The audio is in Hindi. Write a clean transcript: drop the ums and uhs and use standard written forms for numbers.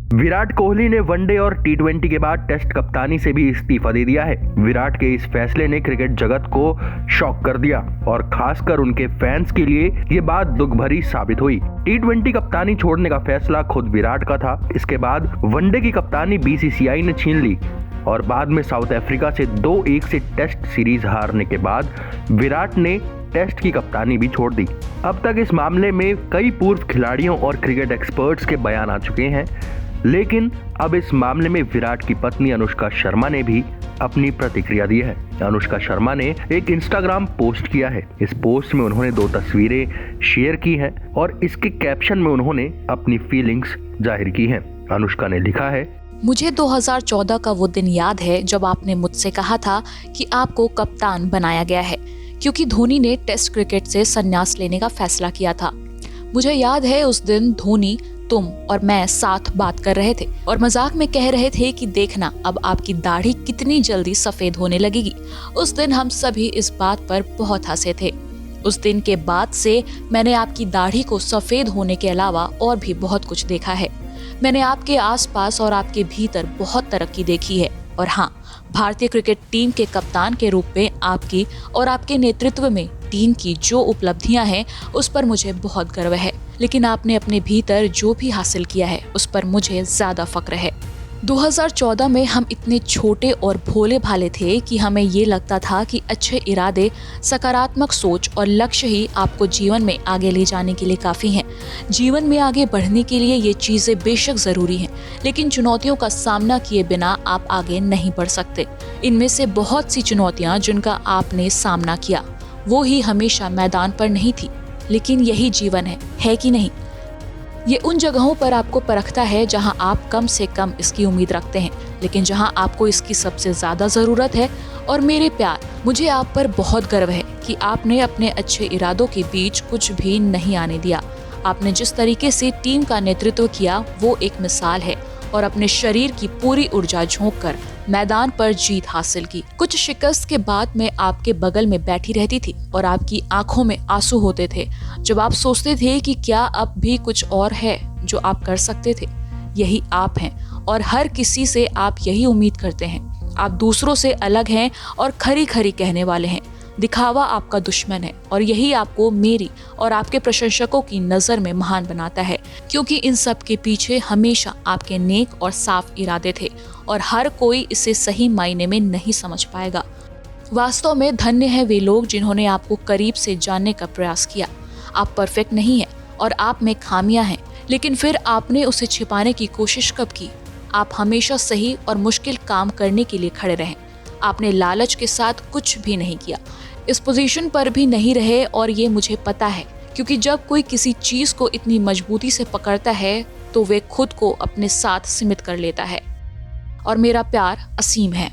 विराट कोहली ने वनडे और टी20 के बाद टेस्ट कप्तानी से भी इस्तीफा दे दिया है। विराट के इस फैसले ने क्रिकेट जगत को शॉक कर दिया और खासकर उनके फैंस के लिए ये बात दुख भरी साबित हुई। टी20 कप्तानी छोड़ने का फैसला खुद विराट का था। इसके बाद वनडे की कप्तानी बीसीसीआई ने छीन ली और बाद में साउथ अफ्रीका से 2-1 से टेस्ट सीरीज हारने के बाद विराट ने टेस्ट की कप्तानी भी छोड़ दी। अब तक इस मामले में कई पूर्व खिलाड़ियों और क्रिकेट एक्सपर्ट्स के बयान आ चुके हैं, लेकिन अब इस मामले में विराट की पत्नी अनुष्का शर्मा ने भी अपनी प्रतिक्रिया दी है। अनुष्का शर्मा ने एक इंस्टाग्राम पोस्ट किया है। इस पोस्ट में उन्होंने 2 तस्वीरें शेयर की हैं और इसके कैप्शन में उन्होंने अपनी फीलिंग्स जाहिर की हैं। अनुष्का ने लिखा है, मुझे 2014 का वो दिन याद है जब आपने मुझसे कहा था कि आपको कप्तान बनाया गया है क्योंकि धोनी ने टेस्ट क्रिकेट से संन्यास लेने का फैसला किया था। मुझे याद है उस दिन धोनी, तुम और मैं साथ बात कर रहे थे और मजाक में कह रहे थे कि देखना अब आपकी दाढ़ी कितनी जल्दी सफेद होने लगेगी। उस दिन हम सभी इस बात पर बहुत हंसे थे। उस दिन के बाद से मैंने आपकी दाढ़ी को सफेद होने के अलावा और भी बहुत कुछ देखा है। मैंने आपके आसपास और आपके भीतर बहुत तरक्की देखी है और हाँ, भारतीय क्रिकेट टीम के कप्तान के रूप में आपकी और आपके नेतृत्व में टीम की जो उपलब्धियां हैं उस पर मुझे बहुत गर्व है। लेकिन आपने अपने भीतर जो भी हासिल किया है उस पर मुझे ज्यादा फक्र है। 2014 में हम इतने छोटे और भोले भाले थे कि हमें ये लगता था कि अच्छे इरादे, सकारात्मक सोच और लक्ष्य ही आपको जीवन में आगे ले जाने के लिए काफ़ी हैं। जीवन में आगे बढ़ने के लिए ये चीज़ें बेशक ज़रूरी हैं, लेकिन चुनौतियों का सामना किए बिना आप आगे नहीं बढ़ सकते। इनमें से बहुत सी चुनौतियाँ जिनका आपने सामना किया वो ही हमेशा मैदान पर नहीं थी, लेकिन यही जीवन है कि नहीं? ये उन जगहों पर आपको परखता है जहां आप कम से कम इसकी उम्मीद रखते हैं, लेकिन जहां आपको इसकी सबसे ज्यादा जरूरत है। और मेरे प्यार, मुझे आप पर बहुत गर्व है कि आपने अपने अच्छे इरादों के बीच कुछ भी नहीं आने दिया। आपने जिस तरीके से टीम का नेतृत्व किया वो एक मिसाल है और अपने शरीर की पूरी ऊर्जा झोंककर मैदान पर जीत हासिल की। कुछ शिकस्त के बाद मैं आपके बगल में बैठी रहती थी और आपकी आंखों में आंसू होते थे जब आप सोचते थे कि क्या अब भी कुछ और है जो आप कर सकते थे। यही आप हैं और हर किसी से आप यही उम्मीद करते हैं। आप दूसरों से अलग हैं और खरी खरी कहने वाले हैं। दिखावा आपका दुश्मन है और यही आपको मेरी और आपके प्रशंसकों की नज़र में महान बनाता है, क्योंकि इन सब के पीछे हमेशा आपके नेक और साफ इरादे थे और हर कोई इसे सही मायने में नहीं समझ पाएगा। वास्तव में धन्य है वे लोग जिन्होंने आपको करीब से जानने का प्रयास किया। आप परफेक्ट नहीं हैं और आप में खामियां हैं, लेकिन फिर आपने उसे छिपाने की कोशिश कब की? आप हमेशा सही और मुश्किल काम करने के लिए खड़े रहे। आपने लालच के साथ कुछ भी नहीं किया, इस पोजीशन पर भी नहीं रहे और ये मुझे पता है, क्योंकि जब कोई किसी चीज को इतनी मजबूती से पकड़ता है तो वे खुद को अपने साथ सीमित कर लेता है। और मेरा प्यार असीम है।